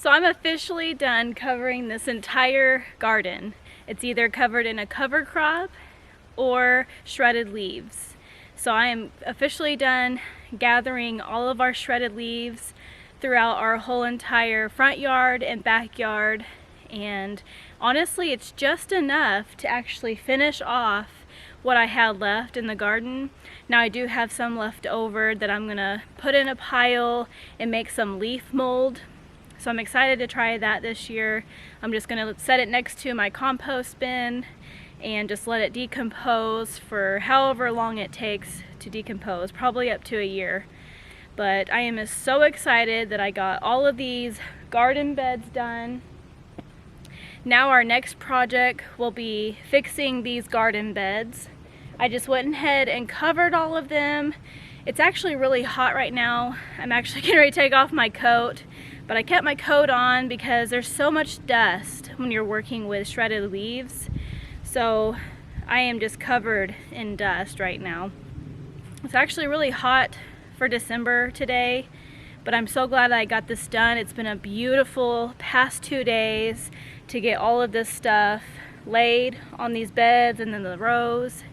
So I'm officially done covering this entire garden. It's either covered in a cover crop or shredded leaves. So I am officially done gathering all of our shredded leaves throughout our whole entire front yard and backyard. And honestly, it's just enough to actually finish off what I had left in the garden. Now I do have some left over that I'm gonna put in a pile and make some leaf mold. So I'm excited to try that this year. I'm just gonna set it next to my compost bin and just let it decompose for however long it takes to decompose, probably up to a year. But I am so excited that I got all of these garden beds done. Now our next project will be fixing these garden beds. I just went ahead and covered all of them. It's actually really hot right now. I'm actually getting ready to take off my coat, but I kept my coat on because there's so much dust when you're working with shredded leaves. So I am just covered in dust right now. It's actually really hot for December today, but I'm so glad I got this done. It's been a beautiful past 2 days to get all of this stuff laid on these beds and then the rows.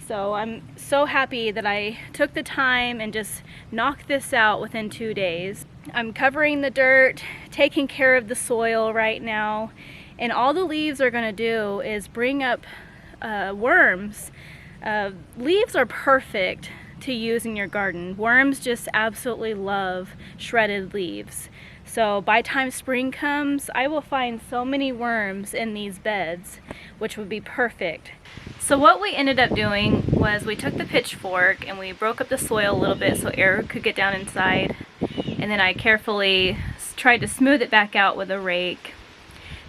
So I'm so happy that I took the time and just knocked this out within 2 days. I'm covering the dirt, taking care of the soil right now, and all the leaves are gonna do is bring up worms. Leaves are perfect to use in your garden. Worms just absolutely love shredded leaves. So by the time spring comes, I will find so many worms in these beds, which would be perfect. So what we ended up doing was we took the pitchfork and we broke up the soil a little bit so air could get down inside. And then I carefully tried to smooth it back out with a rake.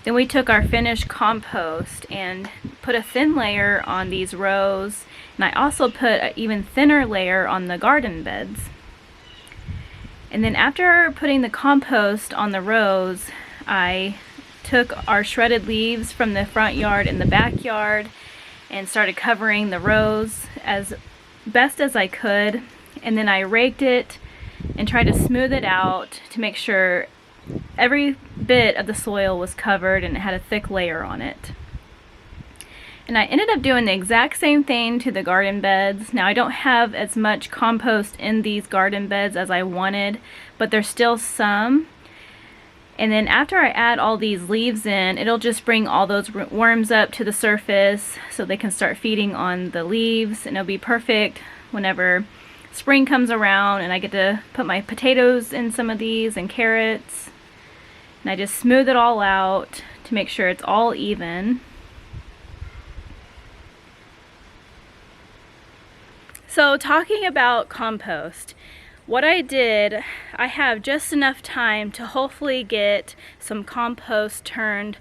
Then we took our finished compost and put a thin layer on these rows. And I also put an even thinner layer on the garden beds. And then after putting the compost on the rows, I took our shredded leaves from the front yard and the backyard and started covering the rows as best as I could. And then I raked it and tried to smooth it out to make sure every bit of the soil was covered and it had a thick layer on it. And I ended up doing the exact same thing to the garden beds. Now I don't have as much compost in these garden beds as I wanted, but there's still some. And then after I add all these leaves in, it'll just bring all those worms up to the surface so they can start feeding on the leaves, and it'll be perfect whenever spring comes around and I get to put my potatoes in some of these and carrots. And I just smooth it all out to make sure it's all even. So talking about compost, what I did, I have just enough time to hopefully get some compost turned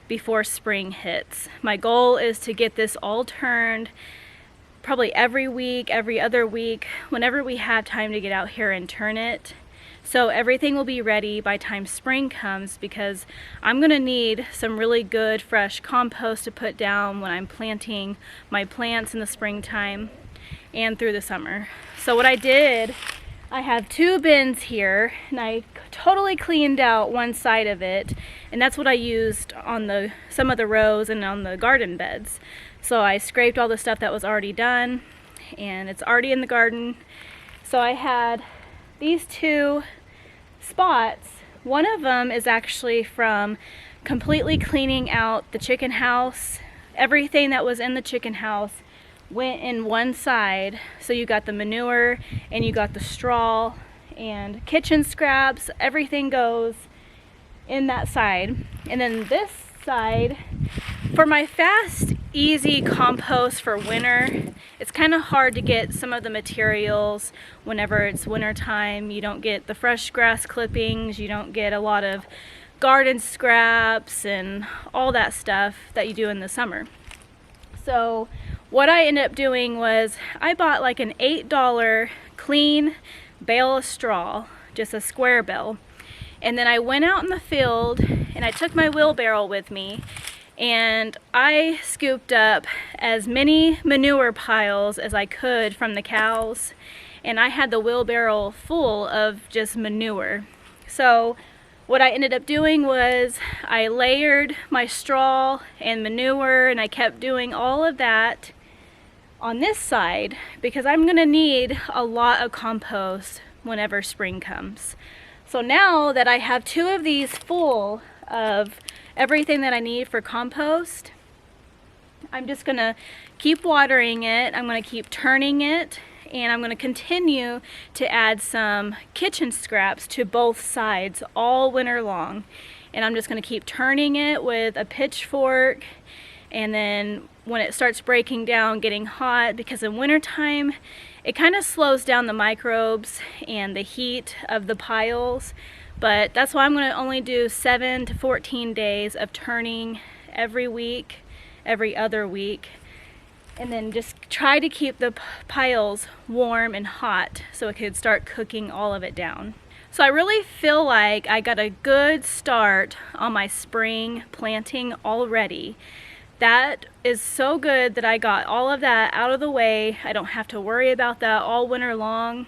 before spring hits. My goal is to get this all turned probably every week, every other week, whenever we have time to get out here and turn it. So everything will be ready by time spring comes, because I'm gonna need some really good fresh compost to put down when I'm planting my plants in the springtime and through the summer. So what I did, I have 2 bins here, and I totally cleaned out one side of it, and that's what I used on some of the rows and on the garden beds. So I scraped all the stuff that was already done, and it's already in the garden. So I had these 2 spots. One of them is actually from completely cleaning out the chicken house. Everything that was in the chicken house went in one side. So you got the manure and you got the straw and kitchen scraps, everything goes in that side. And then this side, for my fast, easy compost for winter, it's kind of hard to get some of the materials whenever it's winter time. You don't get the fresh grass clippings, you don't get a lot of garden scraps and all that stuff that you do in the summer. So what I ended up doing was I bought like an $8 clean bale of straw, just a square bale. And then I went out in the field and I took my wheelbarrow with me, and I scooped up as many manure piles as I could from the cows, and I had the wheelbarrow full of just manure. So what I ended up doing was I layered my straw and manure, and I kept doing all of that on this side because I'm gonna need a lot of compost whenever spring comes. So now that I have 2 of these full of everything that I need for compost, I'm just gonna keep watering it, I'm gonna keep turning it, and I'm gonna continue to add some kitchen scraps to both sides all winter long. And I'm just gonna keep turning it with a pitchfork, and then when it starts breaking down, getting hot, because in wintertime, it kind of slows down the microbes and the heat of the piles. But that's why I'm gonna only do 7 to 14 days of turning every week, every other week, and then just try to keep the piles warm and hot so it could start cooking all of it down. So I really feel like I got a good start on my spring planting already. That is so good that I got all of that out of the way. I don't have to worry about that all winter long.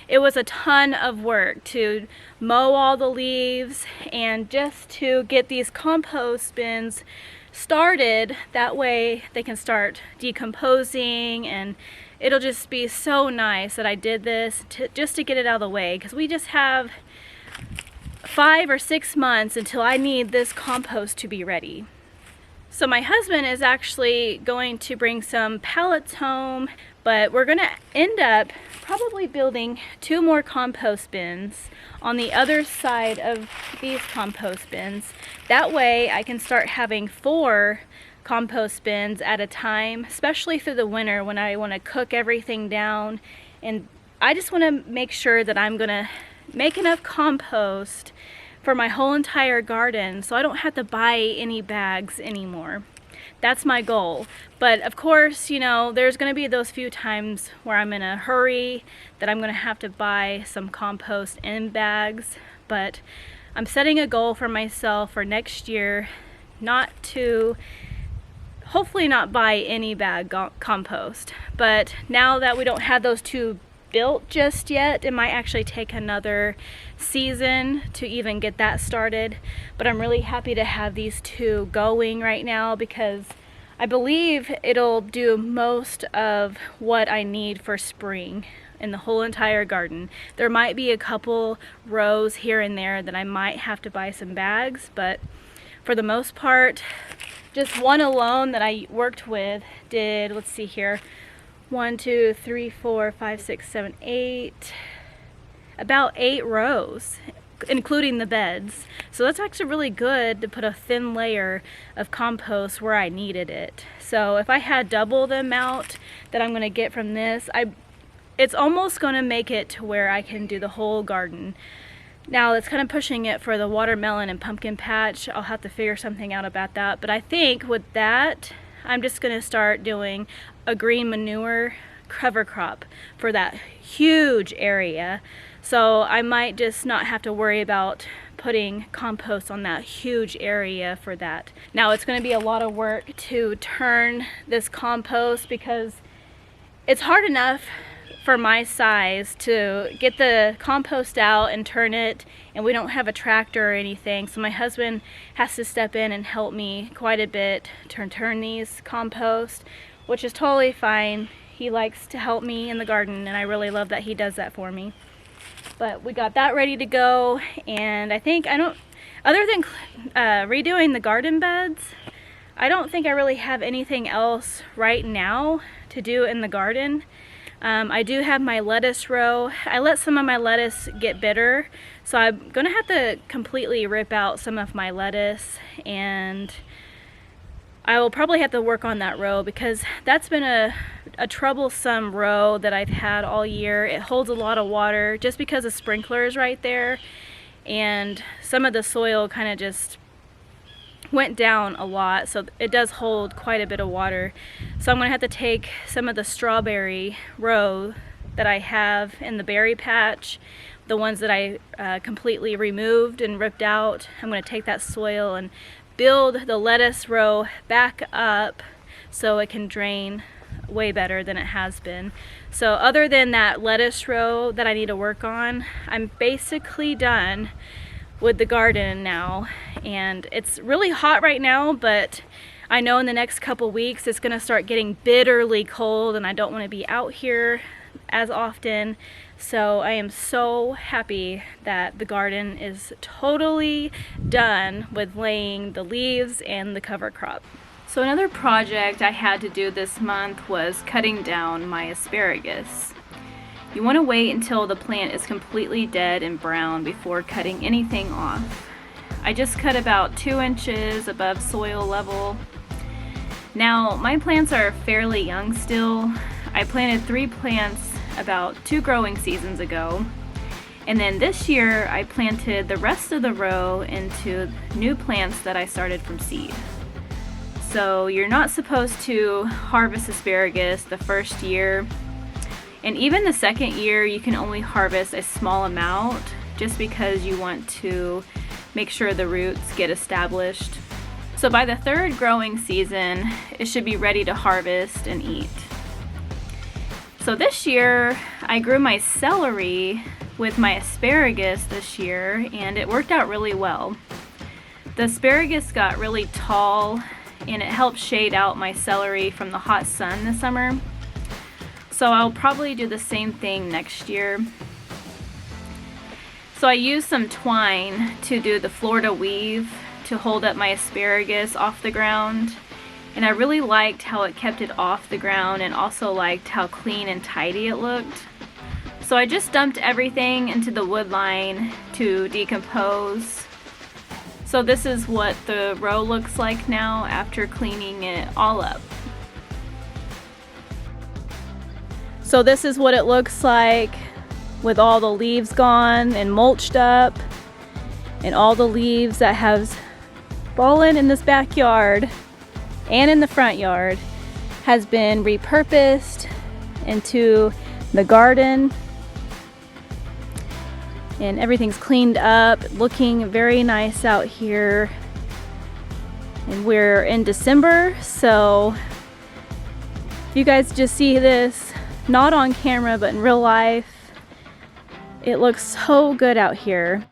It was a ton of work to mow all the leaves and just to get these compost bins started. That way they can start decomposing, and it'll just be so nice that I did this just to get it out of the way, because we just have 5 or 6 months until I need this compost to be ready. So my husband is actually going to bring some pallets home, but we're gonna end up probably building 2 more compost bins on the other side of these compost bins. That way I can start having 4 compost bins at a time, especially through the winter when I want to cook everything down. And I just want to make sure that I'm gonna make enough compost for my whole entire garden so I don't have to buy any bags anymore. That's my goal. But of course, you know, there's going to be those few times where I'm in a hurry that I'm going to have to buy some compost in bags. But I'm setting a goal for myself for next year not to, hopefully not buy any bag compost. But now that we don't have those 2 built just yet, it might actually take another season to even get that started. But I'm really happy to have these 2 going right now because I believe it'll do most of what I need for spring in the whole entire garden. There might be a couple rows here and there that I might have to buy some bags, but for the most part, just one alone that I worked with did, let's see here, 1, 2, 3, 4, 5, 6, 7, 8, about 8 rows, including the beds. So that's actually really good to put a thin layer of compost where I needed it. So if I had double the amount that I'm gonna get from this, it's almost gonna make it to where I can do the whole garden. Now it's kind of pushing it for the watermelon and pumpkin patch. I'll have to figure something out about that. But I think with that, I'm just gonna start doing a green manure cover crop for that huge area. So I might just not have to worry about putting compost on that huge area for that. Now it's gonna be a lot of work to turn this compost because it's hard enough for my size to get the compost out and turn it, and we don't have a tractor or anything, so my husband has to step in and help me quite a bit to turn these compost, which is totally fine. He likes to help me in the garden, and I really love that he does that for me. But we got that ready to go, and I think other than redoing the garden beds, I don't think I really have anything else right now to do in the garden. I do have my lettuce row. I let some of my lettuce get bitter, so I'm gonna have to completely rip out some of my lettuce, and I will probably have to work on that row because that's been a troublesome row that I've had all year. It holds a lot of water just because of sprinklers right there, and some of the soil kind of just went down a lot, so it does hold quite a bit of water. So I'm gonna have to take some of the strawberry row that I have in the berry patch, the ones that I completely removed and ripped out. I'm gonna take that soil and build the lettuce row back up so it can drain way better than it has been. So other than that lettuce row that I need to work on, I'm basically done with the garden now. And it's really hot right now, but I know in the next couple weeks it's gonna start getting bitterly cold and I don't want to be out here as often. So I am so happy that the garden is totally done with laying the leaves and the cover crop. So another project I had to do this month was cutting down my asparagus. You want to wait until the plant is completely dead and brown before cutting anything off. I just cut about 2 inches above soil level. Now my plants are fairly young still. I planted 3 plants about 2 growing seasons ago, and then this year I planted the rest of the row into new plants that I started from seed. So you're not supposed to harvest asparagus the first year, and even the second year you can only harvest a small amount just because you want to make sure the roots get established. So by the 3rd growing season it should be ready to harvest and eat. So this year I grew my celery with my asparagus this year and it worked out really well. The asparagus got really tall and it helped shade out my celery from the hot sun this summer. So I'll probably do the same thing next year. So I used some twine to do the Florida weave to hold up my asparagus off the ground. And I really liked how it kept it off the ground and also liked how clean and tidy it looked. So I just dumped everything into the wood line to decompose. So this is what the row looks like now after cleaning it all up. So this is what it looks like with all the leaves gone and mulched up and all the leaves that have fallen in this backyard and in the front yard has been repurposed into the garden, and everything's cleaned up, looking very nice out here. And we're in December, so if you guys just see this not on camera but in real life, it looks so good out here.